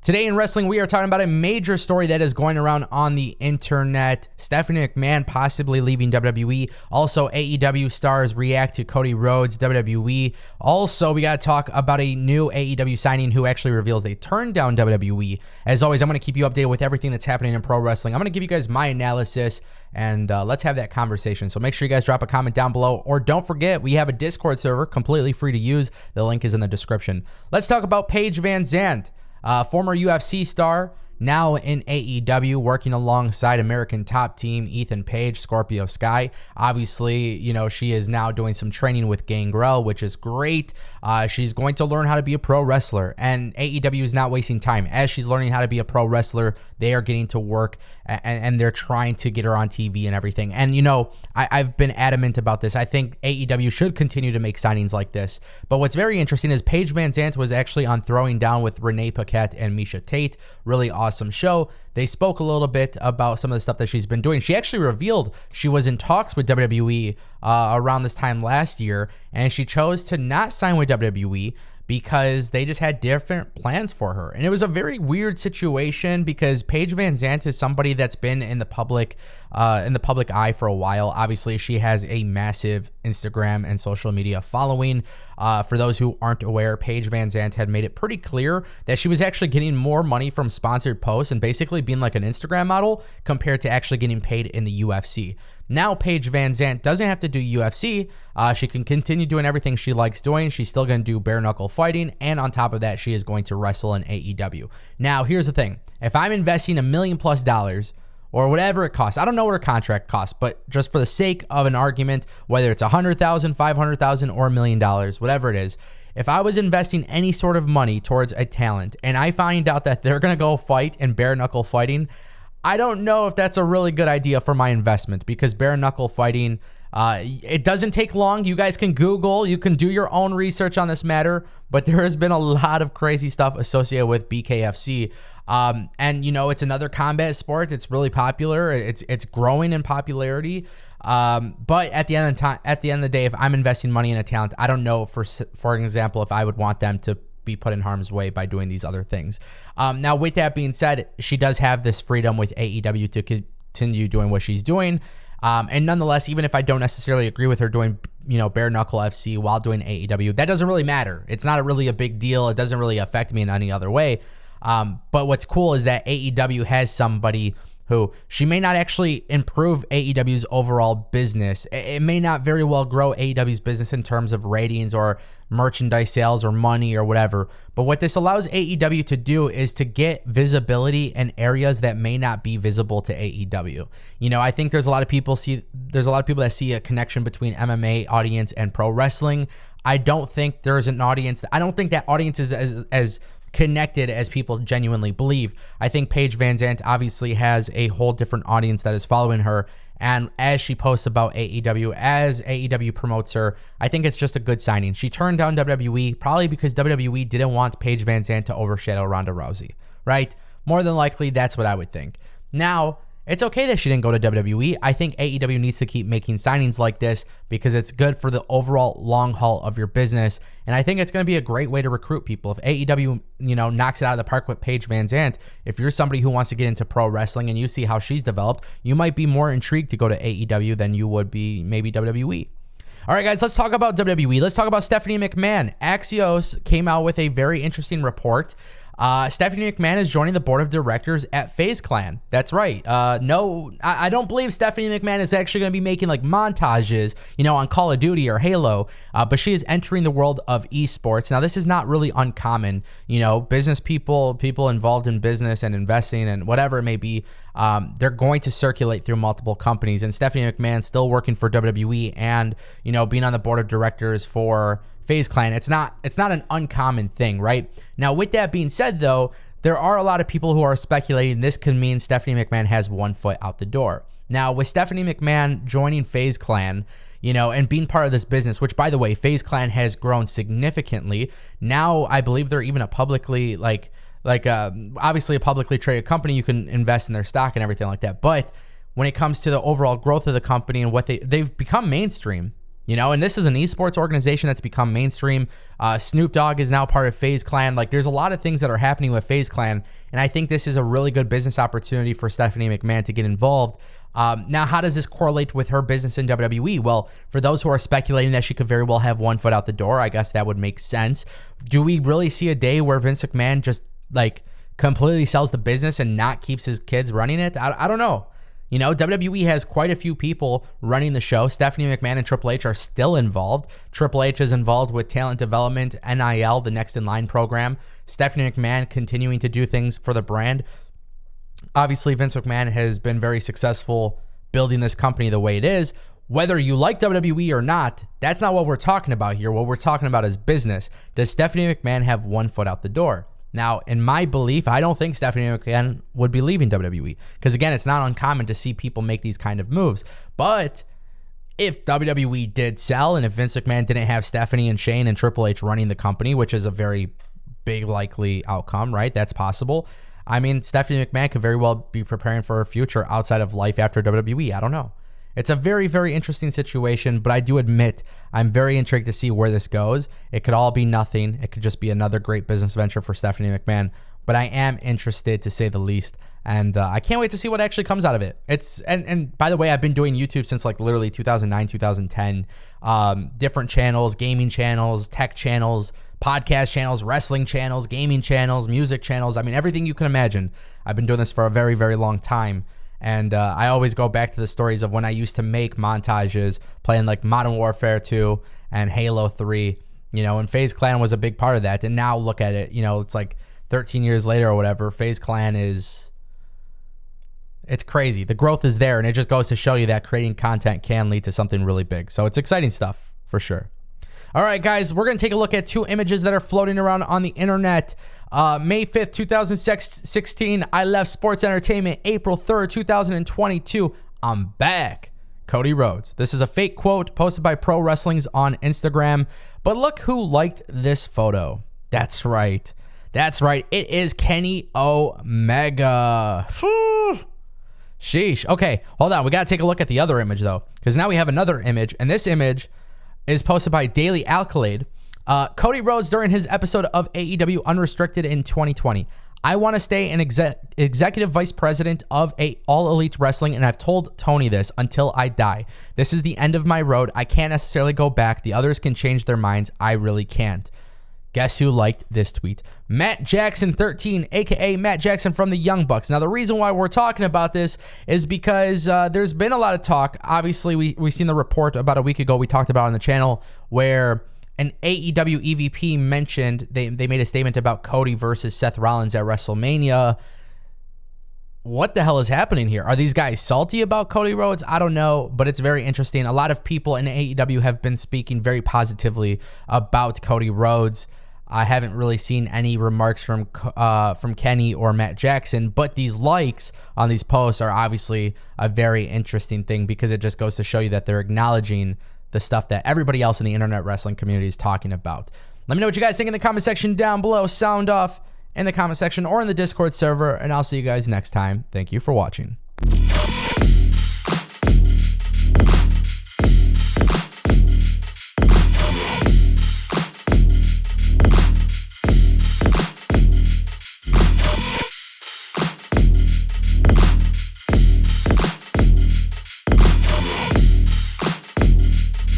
Today in wrestling, we are talking about a major story that is going around on the internet. Stephanie McMahon possibly leaving WWE. Also, AEW stars react to Cody Rhodes WWE. Also, we got to talk about a new AEW signing who actually reveals they turned down WWE. As always, I'm going to keep you updated with everything that's happening in pro wrestling. I'm going to give you guys my analysis, and let's have that conversation. So make sure you guys drop a comment down below, or don't forget, we have a Discord server completely free to use. The link is in the description. Let's talk about Paige Vanzant. Former UFC star, now in AEW, working alongside American Top Team Ethan Page, Scorpio Sky. Obviously, you know, she is now doing some training with Gangrel, which is great. She's going to learn how to be a pro wrestler, and AEW is not wasting time. As she's learning how to be a pro wrestler, they are getting to work, and they're trying to get her on TV and everything. And, you know, I've been adamant about this. I think AEW should continue to make signings like this. But what's very interesting is Paige Vanzant was actually on Throwing Down with Renee Paquette and Misha Tate. Really awesome show. They spoke a little bit about some of the stuff that she's been doing. She actually revealed she was in talks with WWE around this time last year, and she chose to not sign with WWE because they just had different plans for her. And it was a very weird situation because Paige Vanzant is somebody that's been in the public eye for a while. Obviously, she has a massive Instagram and social media following. For those who aren't aware, Paige Vanzant had made it pretty clear that she was actually getting more money from sponsored posts and basically being like an Instagram model compared to actually getting paid in the UFC. Now, Paige Vanzant doesn't have to do UFC. She can continue doing everything she likes doing. She's still going to do bare knuckle fighting. And on top of that, she is going to wrestle in AEW. Now, here's the thing. If I'm investing $1 million+ or whatever it costs, I don't know what her contract costs, but just for the sake of an argument, whether it's $100,000, $500,000, or $1 million, whatever it is, if I was investing any sort of money towards a talent and I find out that they're going to go fight in bare knuckle fighting, I don't know if that's a really good idea for my investment, because bare knuckle fighting, it doesn't take long. You guys can Google, you can do your own research on this matter, but there has been a lot of crazy stuff associated with BKFC. And you know, it's another combat sport. It's really popular. It's growing in popularity. But at the end of the day, if I'm investing money in a talent, I don't know, for example, if I would want them to be put in harm's way by doing these other things. Now, with that being said, she does have this freedom with AEW to continue doing what she's doing. And nonetheless, even if I don't necessarily agree with her doing, you know, bare knuckle FC while doing AEW, that doesn't really matter. It's not really a big deal. It doesn't really affect me in any other way. But what's cool is that AEW has somebody who, she may not actually improve AEW's overall business. It may not very well grow AEW's business in terms of ratings or merchandise sales or money or whatever. But what this allows AEW to do is to get visibility in areas that may not be visible to AEW. You know, I think there's a lot of people that see a connection between MMA audience and pro wrestling. I don't think there's an audience. I don't think that audience is as connected as people genuinely believe. I think Paige Vanzant obviously has a whole different audience that is following her, and as she posts about AEW, as AEW promotes her, I think it's just a good signing. She turned down WWE probably because WWE didn't want Paige Vanzant to overshadow Ronda Rousey, right? More than likely, that's what I would think. Now, it's okay that she didn't go to WWE. I think AEW needs to keep making signings like this because it's good for the overall long haul of your business. And I think it's going to be a great way to recruit people. If AEW, you know, knocks it out of the park with Paige Vanzant, if you're somebody who wants to get into pro wrestling and you see how she's developed, you might be more intrigued to go to AEW than you would be maybe WWE. All right, guys, let's talk about WWE. Let's talk about Stephanie McMahon. Axios came out with a very interesting report. Stephanie McMahon is joining the board of directors at Faze Clan. That's right. No, I don't believe Stephanie McMahon is actually going to be making like montages, you know, on Call of Duty or Halo, but she is entering the world of esports. Now, this is not really uncommon. You know, business people involved in business and investing and whatever it may be, they're going to circulate through multiple companies. And Stephanie McMahon still working for WWE and, you know, being on the board of directors for Faze Clan. It's not an uncommon thing, right? Now, with that being said, though, there are a lot of people who are speculating this could mean Stephanie McMahon has one foot out the door. Now, with Stephanie McMahon joining Faze Clan, you know, and being part of this business, which, by the way, Faze Clan has grown significantly. Now, I believe they're even a publicly, obviously a publicly traded company. You can invest in their stock and everything like that. But when it comes to the overall growth of the company and what they've become mainstream, And this is an esports organization that's become mainstream. Snoop Dogg is now part of Faze Clan. Like, there's a lot of things that are happening with Faze Clan, and I think this is a really good business opportunity for Stephanie McMahon to get involved. Now, how does this correlate with her business in WWE? Well, for those who are speculating that she could very well have one foot out the door, I guess that would make sense. Do we really see a day where Vince McMahon just, like, completely sells the business and not keeps his kids running it? I don't know. WWE has quite a few people running the show. Stephanie McMahon and Triple H are still involved. Triple H is involved with talent development, NIL, the Next in Line program. Stephanie McMahon continuing to do things for the brand. Obviously, Vince McMahon has been very successful building this company the way it is. Whether you like WWE or not, that's not what we're talking about here. What we're talking about is business. Does Stephanie McMahon have one foot out the door? Now, in my belief, I don't think Stephanie McMahon would be leaving WWE because, again, it's not uncommon to see people make these kind of moves. But if WWE did sell and if Vince McMahon didn't have Stephanie and Shane and Triple H running the company, which is a very big likely outcome, right? That's possible. I mean, Stephanie McMahon could very well be preparing for her future outside of life after WWE. I don't know. It's a very, very interesting situation, but I do admit I'm very intrigued to see where this goes. It could all be nothing. It could just be another great business venture for Stephanie McMahon, but I am interested to say the least, and I can't wait to see what actually comes out of it. And by the way, I've been doing YouTube since like literally 2009, 2010. Different channels, gaming channels, tech channels, podcast channels, wrestling channels, gaming channels, music channels. I mean, everything you can imagine. I've been doing this for a very, very long time. And I always go back to the stories of when I used to make montages playing like Modern Warfare 2 and Halo 3, and Faze Clan was a big part of that. And now look at it, it's like 13 years later or whatever. Faze Clan it's crazy. The growth is there, and it just goes to show you that creating content can lead to something really big. So it's exciting stuff for sure. All right, guys, we're going to take a look at two images that are floating around on the internet. May 5th, 2016, I left Sports Entertainment. April 3rd, 2022, I'm back. Cody Rhodes. This is a fake quote posted by Pro Wrestling's on Instagram. But look who liked this photo. That's right. It is Kenny Omega. Whew. Sheesh. Okay, hold on. We got to take a look at the other image, though, because now we have another image, and this image is posted by Daily Accolade. Cody Rhodes during his episode of AEW Unrestricted in 2020. I want to stay an executive vice president of All Elite Wrestling, and I've told Tony this until I die. This is the end of my road. I can't necessarily go back. The others can change their minds. I really can't. Guess who liked this tweet? Matt Jackson 13, aka Matt Jackson from the Young Bucks. Now, the reason why we're talking about this is because there's been a lot of talk. Obviously, we seen the report about a week ago we talked about on the channel where an AEW EVP mentioned they made a statement about Cody versus Seth Rollins at WrestleMania. What the hell is happening here? Are these guys salty about Cody Rhodes? I don't know, but it's very interesting. A lot of people in AEW have been speaking very positively about Cody Rhodes. I haven't really seen any remarks from Kenny or Matt Jackson, but these likes on these posts are obviously a very interesting thing because it just goes to show you that they're acknowledging the stuff that everybody else in the internet wrestling community is talking about. Let me know what you guys think in the comment section down below. Sound off in the comment section or in the Discord server, and I'll see you guys next time. Thank you for watching.